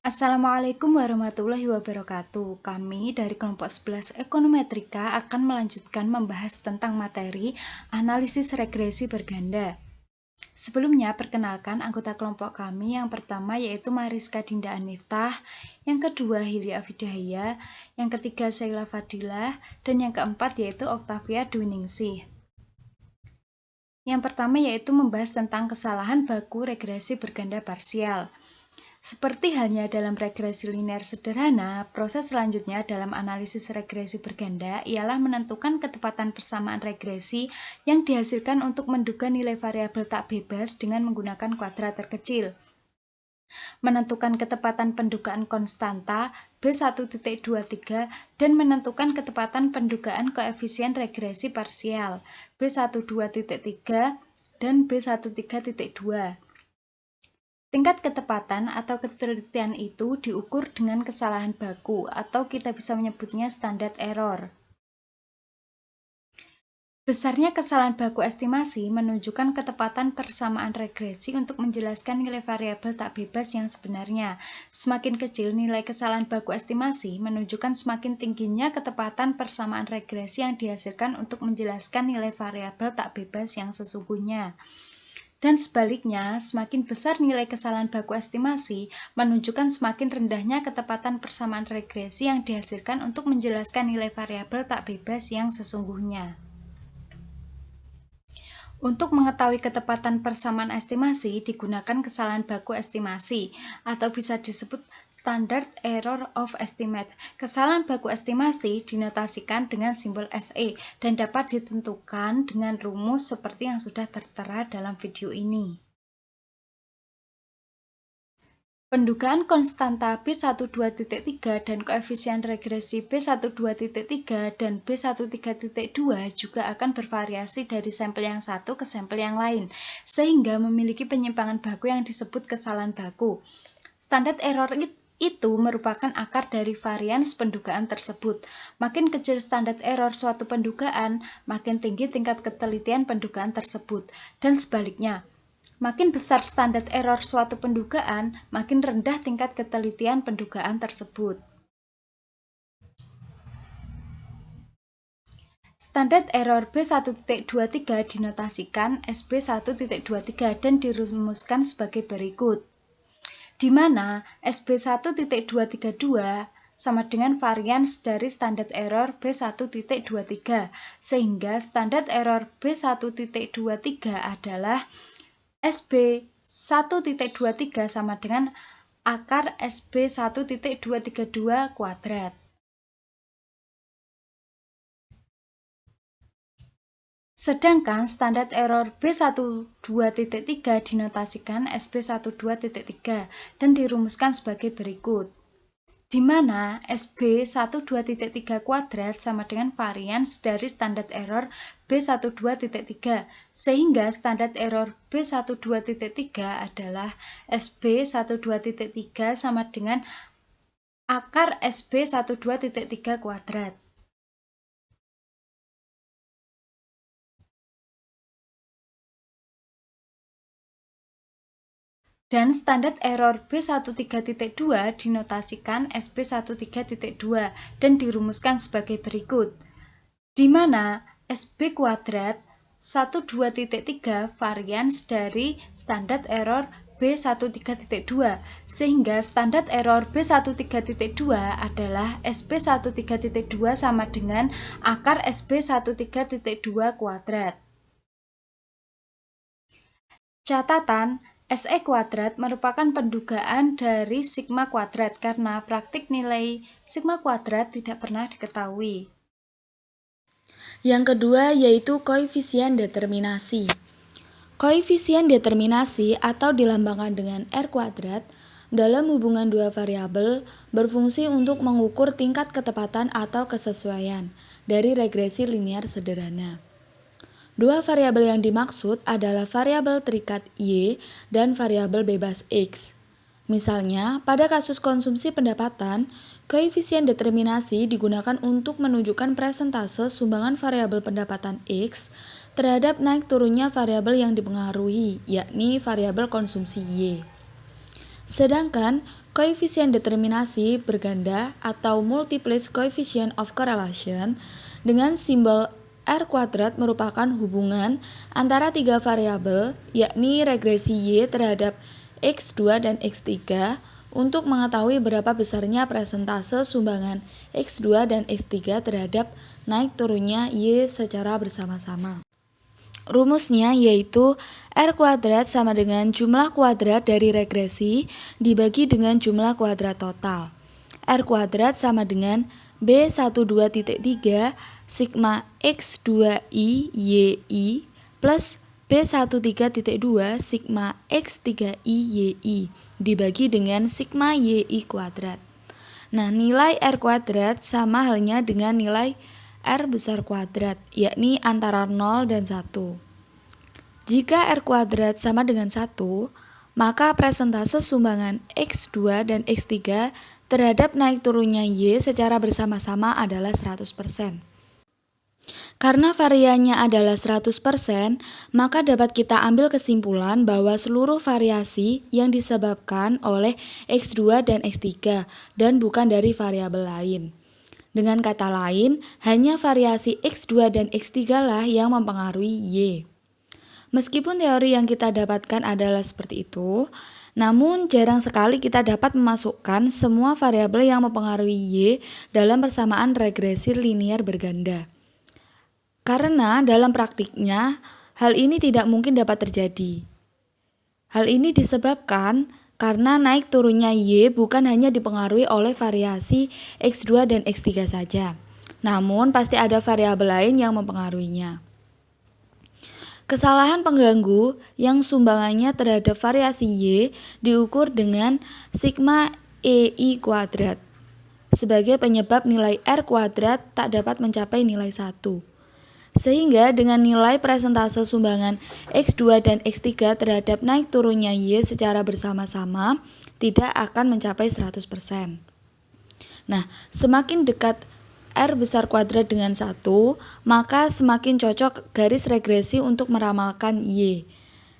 Assalamualaikum warahmatullahi wabarakatuh. Kami dari kelompok 11 Ekonometrika akan melanjutkan membahas tentang materi analisis regresi berganda. Sebelumnya, perkenalkan anggota kelompok kami. Yang pertama yaitu Mariska Dinda Aniftah, yang kedua Hilya Afidahia, yang ketiga Sheila Fadilah, dan yang keempat yaitu Octavia Dwiningsih. Yang pertama yaitu membahas tentang kesalahan baku regresi berganda parsial. Seperti halnya dalam regresi linear sederhana, proses selanjutnya dalam analisis regresi berganda ialah menentukan ketepatan persamaan regresi yang dihasilkan untuk menduga nilai variabel tak bebas dengan menggunakan kuadrat terkecil. Menentukan ketepatan pendugaan konstanta B1.23 dan menentukan ketepatan pendugaan koefisien regresi parsial B12.3 dan B13.2. Tingkat ketepatan atau ketelitian itu diukur dengan kesalahan baku atau kita bisa menyebutnya standard error. Besarnya kesalahan baku estimasi menunjukkan ketepatan persamaan regresi untuk menjelaskan nilai variabel tak bebas yang sebenarnya. Semakin kecil nilai kesalahan baku estimasi menunjukkan semakin tingginya ketepatan persamaan regresi yang dihasilkan untuk menjelaskan nilai variabel tak bebas yang sesungguhnya. Dan sebaliknya, semakin besar nilai kesalahan baku estimasi menunjukkan semakin rendahnya ketepatan persamaan regresi yang dihasilkan untuk menjelaskan nilai variabel tak bebas yang sesungguhnya. Untuk mengetahui ketepatan persamaan estimasi digunakan kesalahan baku estimasi atau bisa disebut standard error of estimate. Kesalahan baku estimasi dinotasikan dengan simbol SE dan dapat ditentukan dengan rumus seperti yang sudah tertera dalam video ini. Pendugaan konstanta B12.3 dan koefisien regresi B12.3 dan B13.2 juga akan bervariasi dari sampel yang satu ke sampel yang lain, sehingga memiliki penyimpangan baku yang disebut kesalahan baku. Standard error itu merupakan akar dari varians pendugaan tersebut. Makin kecil standard error suatu pendugaan, makin tinggi tingkat ketelitian pendugaan tersebut, dan sebaliknya. Makin besar standar error suatu pendugaan, makin rendah tingkat ketelitian pendugaan tersebut. Standar error B1.23 dinotasikan SB1.23 dan dirumuskan sebagai berikut, di mana SB1.232 sama dengan varians dari standar error B1.23, sehingga standar error B1.23 adalah SB1.23 sama dengan akar SB1.232 kuadrat. Sedangkan standar error B12.3 dinotasikan SB12.3 dan dirumuskan sebagai berikut, di mana SB12.3 kuadrat sama dengan varians dari standar error B12.3, sehingga standar error B12.3 adalah SB12.3 sama dengan akar SB12.3 kuadrat. Dan standar error B13.2 dinotasikan SB13.2 dan dirumuskan sebagai berikut, di mana SB kuadrat 12.3 varians dari standar error B13.2, sehingga standar error B13.2 adalah SB13.2 sama dengan akar SB13.2 kuadrat. Catatan, SE kuadrat merupakan pendugaan dari sigma kuadrat karena praktik nilai sigma kuadrat tidak pernah diketahui. Yang kedua yaitu koefisien determinasi. Koefisien determinasi atau dilambangkan dengan R kuadrat dalam hubungan dua variabel berfungsi untuk mengukur tingkat ketepatan atau kesesuaian dari regresi linear sederhana. Dua variabel yang dimaksud adalah variabel terikat Y dan variabel bebas X. Misalnya, pada kasus konsumsi pendapatan, koefisien determinasi digunakan untuk menunjukkan presentase sumbangan variabel pendapatan X terhadap naik turunnya variabel yang dipengaruhi, yakni variabel konsumsi Y. Sedangkan koefisien determinasi berganda atau multiples coefficient of correlation dengan simbol R kuadrat merupakan hubungan antara tiga variabel, yakni regresi Y terhadap X2 dan X3 untuk mengetahui berapa besarnya persentase sumbangan X2 dan X3 terhadap naik turunnya Y secara bersama-sama. Rumusnya yaitu R kuadrat sama dengan jumlah kuadrat dari regresi dibagi dengan jumlah kuadrat total. R kuadrat sama dengan B12.3 sigma X2I YI plus B13.2 sigma X3I YI dibagi dengan sigma YI kuadrat. Nah, nilai R kuadrat sama halnya dengan nilai R besar kuadrat, yakni antara 0 dan 1. Jika R kuadrat sama dengan 1, maka persentase sumbangan X2 dan X3 terhadap naik turunnya Y secara bersama-sama adalah 100%. Karena variannya adalah 100%, maka dapat kita ambil kesimpulan bahwa seluruh variasi yang disebabkan oleh X2 dan X3 dan bukan dari variabel lain. Dengan kata lain, hanya variasi X2 dan X3 lah yang mempengaruhi Y. Meskipun teori yang kita dapatkan adalah seperti itu, namun jarang sekali kita dapat memasukkan semua variabel yang mempengaruhi Y dalam persamaan regresi linier berganda. Karena dalam praktiknya, hal ini tidak mungkin dapat terjadi. Hal ini disebabkan karena naik turunnya Y bukan hanya dipengaruhi oleh variasi X2 dan X3 saja, namun pasti ada variabel lain yang mempengaruhinya. Kesalahan pengganggu yang sumbangannya terhadap variasi Y diukur dengan sigma EI kuadrat sebagai penyebab nilai R kuadrat tak dapat mencapai nilai 1. Sehingga dengan nilai persentase sumbangan X2 dan X3 terhadap naik turunnya Y secara bersama-sama tidak akan mencapai 100%. Nah, semakin dekat R besar kuadrat dengan 1, maka semakin cocok garis regresi untuk meramalkan Y.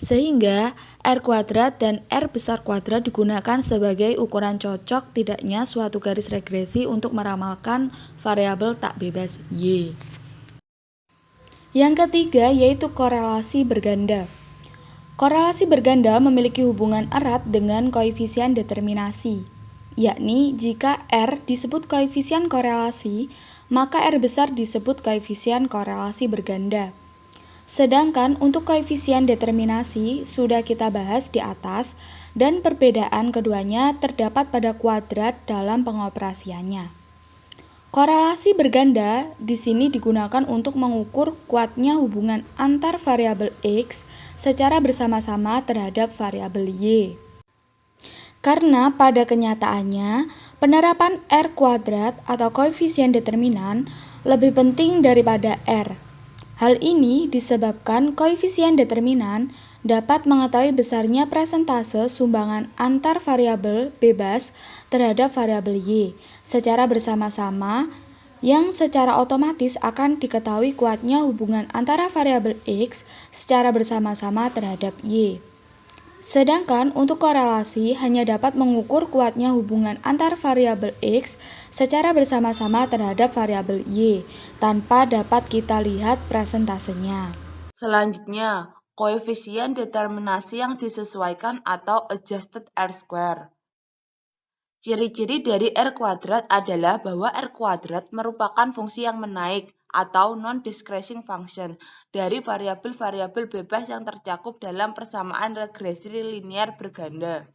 Sehingga R kuadrat dan R besar kuadrat digunakan sebagai ukuran cocok tidaknya suatu garis regresi untuk meramalkan variabel tak bebas Y. Yang ketiga yaitu korelasi berganda. Korelasi berganda memiliki hubungan erat dengan koefisien determinasi, yakni jika R disebut koefisien korelasi, maka R besar disebut koefisien korelasi berganda. Sedangkan untuk koefisien determinasi sudah kita bahas di atas dan perbedaan keduanya terdapat pada kuadrat dalam pengoperasiannya. Korelasi berganda di sini digunakan untuk mengukur kuatnya hubungan antar variabel X secara bersama-sama terhadap variabel Y. Karena pada kenyataannya, penerapan R kuadrat atau koefisien determinan lebih penting daripada R. Hal ini disebabkan koefisien determinan dapat mengetahui besarnya persentase sumbangan antar variabel bebas terhadap variabel Y secara bersama-sama yang secara otomatis akan diketahui kuatnya hubungan antara variabel X secara bersama-sama terhadap Y. Sedangkan untuk korelasi hanya dapat mengukur kuatnya hubungan antar variabel X secara bersama-sama terhadap variabel Y tanpa dapat kita lihat presentasenya. Selanjutnya, koefisien determinasi yang disesuaikan atau adjusted R-square. Ciri-ciri dari R kuadrat adalah bahwa R kuadrat merupakan fungsi yang menaik atau non-discreting function dari variabel-variabel bebas yang tercakup dalam persamaan regresi linier berganda.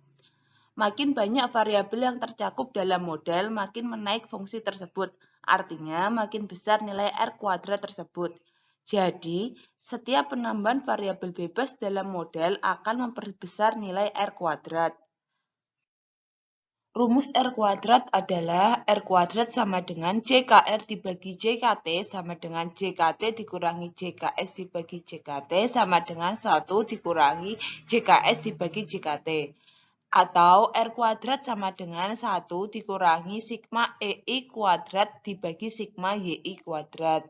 Makin banyak variabel yang tercakup dalam model, makin menaik fungsi tersebut. Artinya, makin besar nilai R kuadrat tersebut. Jadi, setiap penambahan variabel bebas dalam model akan memperbesar nilai R kuadrat. Rumus R kuadrat adalah R kuadrat sama dengan JKR dibagi JKT sama dengan JKT dikurangi JKS dibagi JKT sama dengan 1 dikurangi JKS dibagi JKT. Atau R kuadrat sama dengan 1 dikurangi sigma EI kuadrat dibagi sigma YI kuadrat.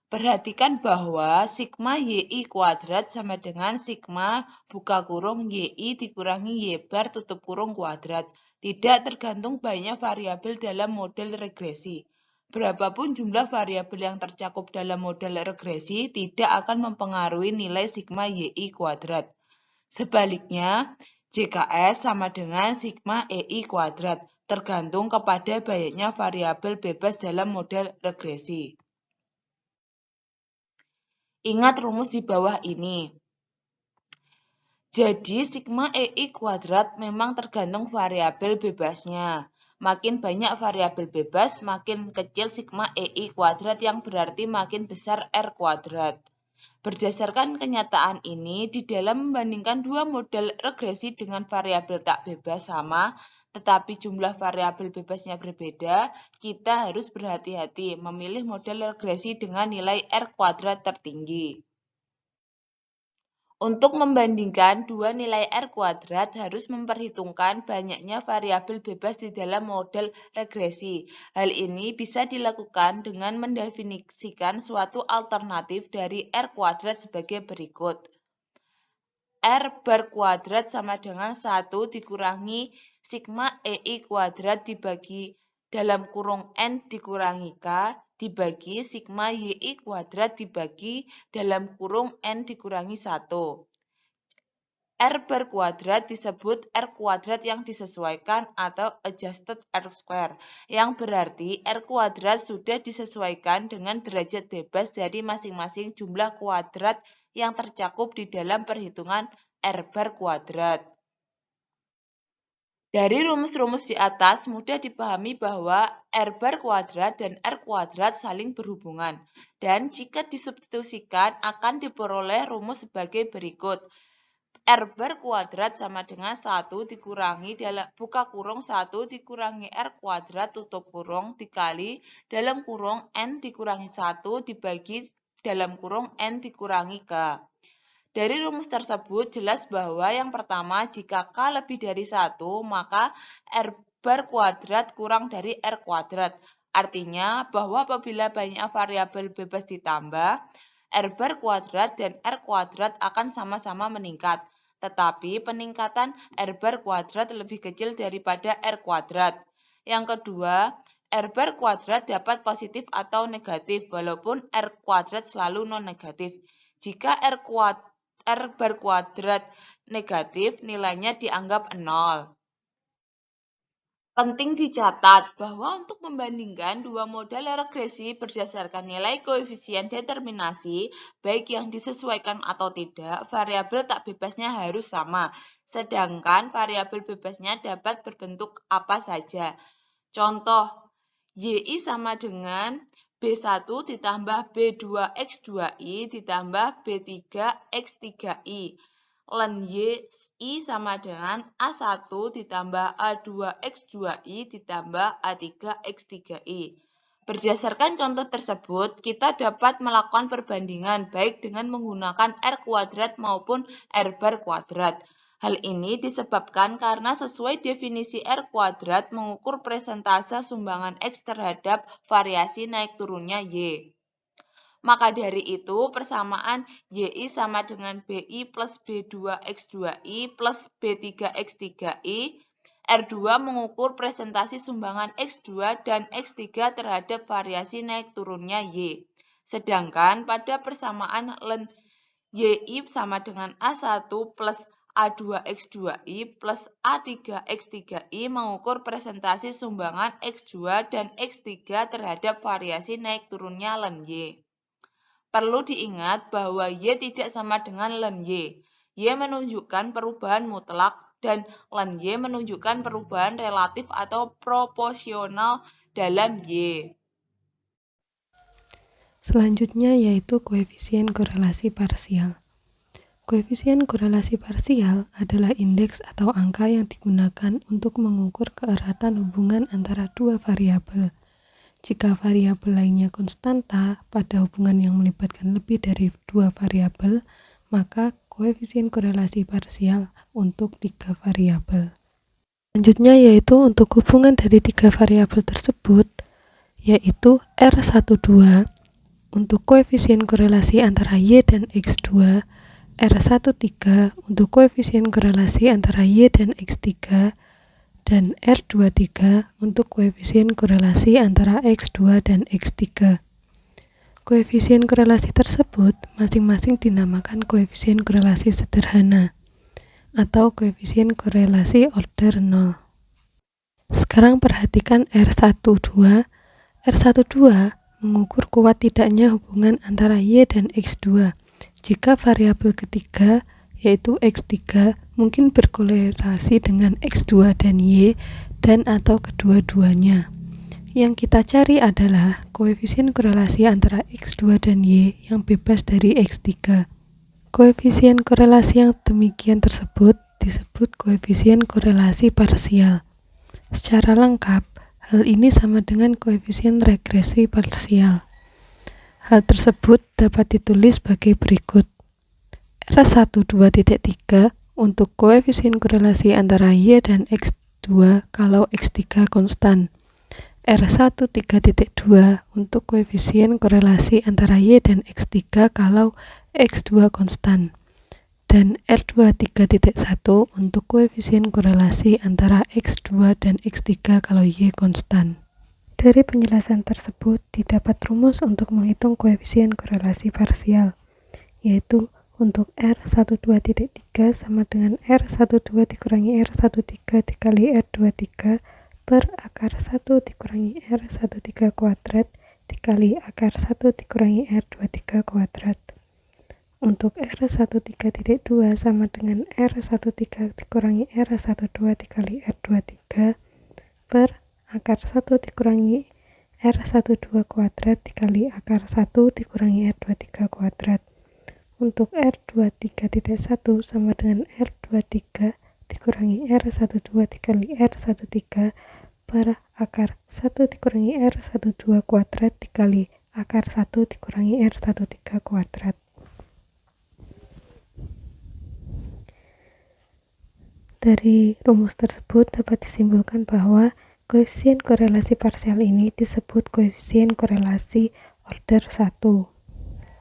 Perhatikan bahwa sigma YI kuadrat sama dengan sigma buka kurung YI dikurangi Y bar tutup kurung kuadrat. Tidak tergantung banyak variabel dalam model regresi. Berapapun jumlah variabel yang tercakup dalam model regresi tidak akan mempengaruhi nilai sigma YI kuadrat. Sebaliknya, JKS sama dengan sigma EI kuadrat, tergantung kepada banyaknya variabel bebas dalam model regresi. Ingat rumus di bawah ini. Jadi, sigma EI kuadrat memang tergantung variabel bebasnya. Makin banyak variabel bebas, makin kecil sigma EI kuadrat yang berarti makin besar R kuadrat. Berdasarkan kenyataan ini, di dalam membandingkan dua model regresi dengan variabel tak bebas sama, tetapi jumlah variabel bebasnya berbeda, kita harus berhati-hati memilih model regresi dengan nilai R kuadrat tertinggi. Untuk membandingkan dua nilai R kuadrat harus memperhitungkan banyaknya variabel bebas di dalam model regresi. Hal ini bisa dilakukan dengan mendefinisikan suatu alternatif dari R kuadrat sebagai berikut. R bar kuadrat sama dengan 1 dikurangi sigma EI kuadrat dibagi dalam kurung N dikurangi K dibagi sigma YI kuadrat dibagi dalam kurung N dikurangi 1. R bar kuadrat disebut R kuadrat yang disesuaikan atau adjusted R square, yang berarti R kuadrat sudah disesuaikan dengan derajat bebas dari masing-masing jumlah kuadrat yang tercakup di dalam perhitungan R bar kuadrat. Dari rumus-rumus di atas mudah dipahami bahwa R bar kuadrat dan R kuadrat saling berhubungan, dan jika disubstitusikan akan diperoleh rumus sebagai berikut. R bar kuadrat sama dengan 1 dikurangi dalam buka kurung 1 dikurangi R kuadrat tutup kurung dikali dalam kurung N dikurangi 1 dibagi dalam kurung N dikurangi K. Dari rumus tersebut jelas bahwa yang pertama, jika K lebih dari 1, maka R bar kuadrat kurang dari R kuadrat. Artinya bahwa apabila banyak variabel bebas ditambah, R bar kuadrat dan R kuadrat akan sama-sama meningkat. Tetapi peningkatan R bar kuadrat lebih kecil daripada R kuadrat. Yang kedua, R bar kuadrat dapat positif atau negatif, walaupun R kuadrat selalu non-negatif. Jika R bar kuadrat negatif, nilainya dianggap 0. Penting dicatat bahwa untuk membandingkan dua model regresi berdasarkan nilai koefisien determinasi, baik yang disesuaikan atau tidak, variabel tak bebasnya harus sama, sedangkan variabel bebasnya dapat berbentuk apa saja. Contoh, YI sama dengan B1 ditambah B2X2I ditambah B3X3I. Len YI sama dengan A1 ditambah A2X2I ditambah A3X3I. Berdasarkan contoh tersebut, kita dapat melakukan perbandingan baik dengan menggunakan R kuadrat maupun R bar kuadrat. Hal ini disebabkan karena sesuai definisi R kuadrat mengukur persentase sumbangan X terhadap variasi naik turunnya Y. Maka dari itu, persamaan YI sama dengan BI plus B2X2I plus B3X3I. R2 mengukur presentasi sumbangan X2 dan X3 terhadap variasi naik turunnya Y. Sedangkan pada persamaan len YI sama dengan A1 plus A2X2I plus A3X3I mengukur presentasi sumbangan X2 dan X3 terhadap variasi naik turunnya len Y. Perlu diingat bahwa Y tidak sama dengan len Y. Y menunjukkan perubahan mutlak dan len Y menunjukkan perubahan relatif atau proporsional dalam Y. Selanjutnya yaitu koefisien korelasi parsial. Koefisien korelasi parsial adalah indeks atau angka yang digunakan untuk mengukur keeratan hubungan antara dua variabel. Jika variabel lainnya konstanta pada hubungan yang melibatkan lebih dari dua variabel, maka koefisien korelasi parsial untuk tiga variabel. Selanjutnya yaitu untuk hubungan dari tiga variabel tersebut, yaitu R12 untuk koefisien korelasi antara Y dan X2, R13 untuk koefisien korelasi antara Y dan X3, dan R23 untuk koefisien korelasi antara X2 dan X3. Koefisien korelasi tersebut masing-masing dinamakan koefisien korelasi sederhana atau koefisien korelasi order 0. Sekarang perhatikan R12. R12 mengukur kuat tidaknya hubungan antara Y dan X2 jika variabel ketiga, yaitu X3, mungkin berkorelasi dengan X2 dan Y dan atau kedua-duanya. Yang kita cari adalah koefisien korelasi antara X2 dan Y yang bebas dari X3. Koefisien korelasi yang demikian tersebut disebut koefisien korelasi parsial. Secara lengkap, hal ini sama dengan koefisien regresi parsial. Hal tersebut dapat ditulis sebagai berikut. R12.3 untuk koefisien korelasi antara Y dan X2 kalau X3 konstan. R13.2 untuk koefisien korelasi antara Y dan X3 kalau X2 konstan. Dan R23.1 untuk koefisien korelasi antara X2 dan X3 kalau Y konstan. Dari penjelasan tersebut didapat rumus untuk menghitung koefisien korelasi parsial, yaitu untuk R12.3 sama dengan R12 dikurangi R13 dikali R23 per akar 1 dikurangi R13 kuadrat dikali akar 1 dikurangi R23 kuadrat. Untuk R13.2 sama dengan R13 dikurangi R12 dikali R23 per akar 1 dikurangi R12 kuadrat dikali akar 1 dikurangi R23 kuadrat. Untuk R23.1 sama dengan R23 dikurangi R12 dikali R13 per akar 1 dikurangi R12 kuadrat dikali akar 1 dikurangi R13 kuadrat. Dari rumus tersebut dapat disimpulkan bahwa koefisien korelasi parsial ini disebut koefisien korelasi order 1.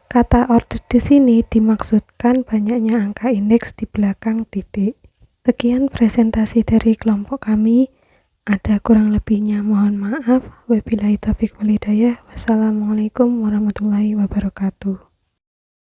Kata order di sini dimaksudkan banyaknya angka indeks di belakang titik. Sekian presentasi dari kelompok kami. Ada kurang lebihnya mohon maaf. Wabillahi taufiq wal hidayah. Wassalamualaikum warahmatullahi wabarakatuh.